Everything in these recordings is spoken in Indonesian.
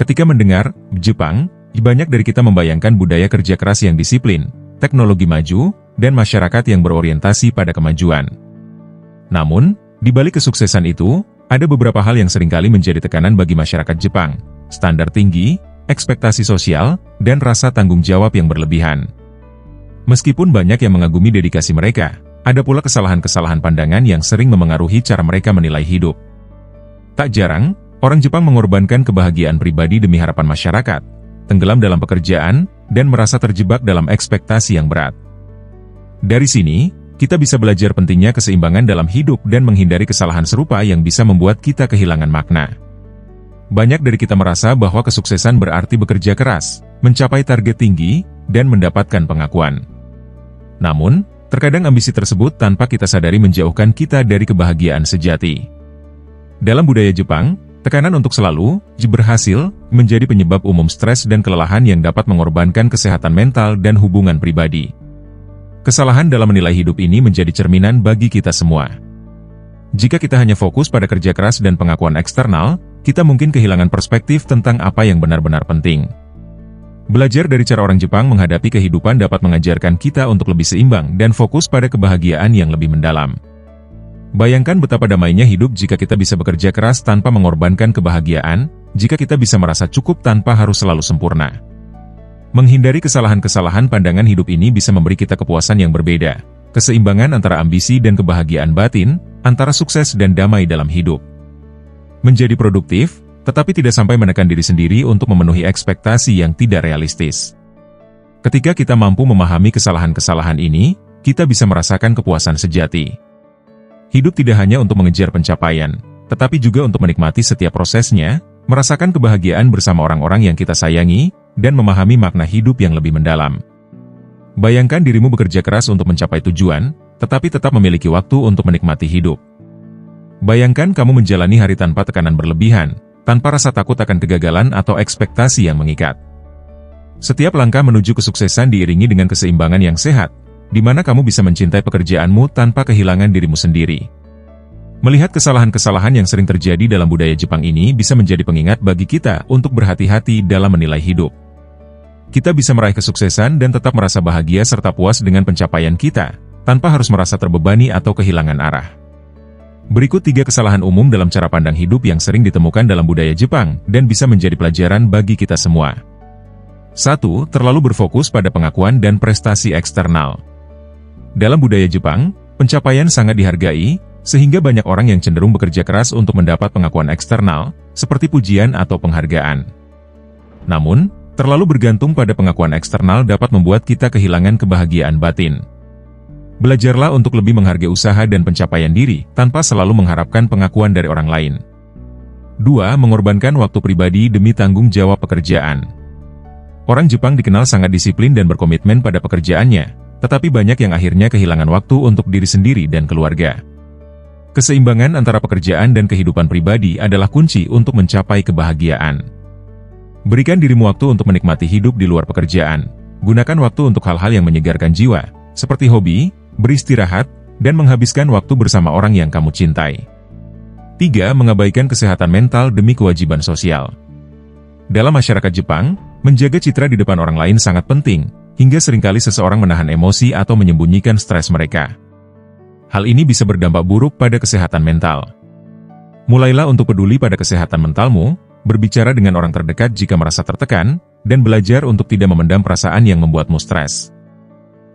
Ketika mendengar Jepang, banyak dari kita membayangkan budaya kerja keras yang disiplin, teknologi maju, dan masyarakat yang berorientasi pada kemajuan. Namun, di balik kesuksesan itu, ada beberapa hal yang seringkali menjadi tekanan bagi masyarakat Jepang, standar tinggi, ekspektasi sosial, dan rasa tanggung jawab yang berlebihan. Meskipun banyak yang mengagumi dedikasi mereka, ada pula kesalahan-kesalahan pandangan yang sering memengaruhi cara mereka menilai hidup. Tak jarang, orang Jepang mengorbankan kebahagiaan pribadi demi harapan masyarakat, tenggelam dalam pekerjaan, dan merasa terjebak dalam ekspektasi yang berat. Dari sini, kita bisa belajar pentingnya keseimbangan dalam hidup dan menghindari kesalahan serupa yang bisa membuat kita kehilangan makna. Banyak dari kita merasa bahwa kesuksesan berarti bekerja keras, mencapai target tinggi, dan mendapatkan pengakuan. Namun, terkadang ambisi tersebut tanpa kita sadari menjauhkan kita dari kebahagiaan sejati. Dalam budaya Jepang, tekanan untuk selalu berhasil menjadi penyebab umum stres dan kelelahan yang dapat mengorbankan kesehatan mental dan hubungan pribadi. Kesalahan dalam menilai hidup ini menjadi cerminan bagi kita semua. Jika kita hanya fokus pada kerja keras dan pengakuan eksternal, kita mungkin kehilangan perspektif tentang apa yang benar-benar penting. Belajar dari cara orang Jepang menghadapi kehidupan dapat mengajarkan kita untuk lebih seimbang dan fokus pada kebahagiaan yang lebih mendalam. Bayangkan betapa damainya hidup jika kita bisa bekerja keras tanpa mengorbankan kebahagiaan, jika kita bisa merasa cukup tanpa harus selalu sempurna. Menghindari kesalahan-kesalahan pandangan hidup ini bisa memberi kita kepuasan yang berbeda, keseimbangan antara ambisi dan kebahagiaan batin, antara sukses dan damai dalam hidup. Menjadi produktif, tetapi tidak sampai menekan diri sendiri untuk memenuhi ekspektasi yang tidak realistis. Ketika kita mampu memahami kesalahan-kesalahan ini, kita bisa merasakan kepuasan sejati. Hidup tidak hanya untuk mengejar pencapaian, tetapi juga untuk menikmati setiap prosesnya, merasakan kebahagiaan bersama orang-orang yang kita sayangi, dan memahami makna hidup yang lebih mendalam. Bayangkan dirimu bekerja keras untuk mencapai tujuan, tetapi tetap memiliki waktu untuk menikmati hidup. Bayangkan kamu menjalani hari tanpa tekanan berlebihan, tanpa rasa takut akan kegagalan atau ekspektasi yang mengikat. Setiap langkah menuju kesuksesan diiringi dengan keseimbangan yang sehat, di mana kamu bisa mencintai pekerjaanmu tanpa kehilangan dirimu sendiri. Melihat kesalahan-kesalahan yang sering terjadi dalam budaya Jepang ini bisa menjadi pengingat bagi kita untuk berhati-hati dalam menilai hidup. Kita bisa meraih kesuksesan dan tetap merasa bahagia serta puas dengan pencapaian kita, tanpa harus merasa terbebani atau kehilangan arah. Berikut 3 kesalahan umum dalam cara pandang hidup yang sering ditemukan dalam budaya Jepang dan bisa menjadi pelajaran bagi kita semua. 1. Terlalu berfokus pada pengakuan dan prestasi eksternal. Dalam budaya Jepang, pencapaian sangat dihargai, sehingga banyak orang yang cenderung bekerja keras untuk mendapat pengakuan eksternal, seperti pujian atau penghargaan. Namun, terlalu bergantung pada pengakuan eksternal dapat membuat kita kehilangan kebahagiaan batin. Belajarlah untuk lebih menghargai usaha dan pencapaian diri, tanpa selalu mengharapkan pengakuan dari orang lain. 2. Mengorbankan waktu pribadi demi tanggung jawab pekerjaan. Orang Jepang dikenal sangat disiplin dan berkomitmen pada pekerjaannya, tetapi banyak yang akhirnya kehilangan waktu untuk diri sendiri dan keluarga. Keseimbangan antara pekerjaan dan kehidupan pribadi adalah kunci untuk mencapai kebahagiaan. Berikan dirimu waktu untuk menikmati hidup di luar pekerjaan. Gunakan waktu untuk hal-hal yang menyegarkan jiwa, seperti hobi, beristirahat, dan menghabiskan waktu bersama orang yang kamu cintai. 3. Mengabaikan kesehatan mental demi kewajiban sosial. Dalam masyarakat Jepang, menjaga citra di depan orang lain sangat penting, hingga seringkali seseorang menahan emosi atau menyembunyikan stres mereka. Hal ini bisa berdampak buruk pada kesehatan mental. Mulailah untuk peduli pada kesehatan mentalmu, berbicara dengan orang terdekat jika merasa tertekan, dan belajar untuk tidak memendam perasaan yang membuatmu stres.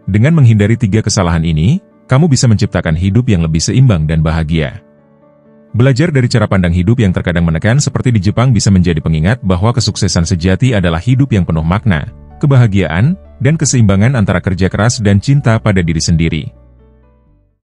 Dengan menghindari 3 kesalahan ini, kamu bisa menciptakan hidup yang lebih seimbang dan bahagia. Belajar dari cara pandang hidup yang terkadang menekan seperti di Jepang bisa menjadi pengingat bahwa kesuksesan sejati adalah hidup yang penuh makna, kebahagiaan, dan keseimbangan antara kerja keras dan cinta pada diri sendiri.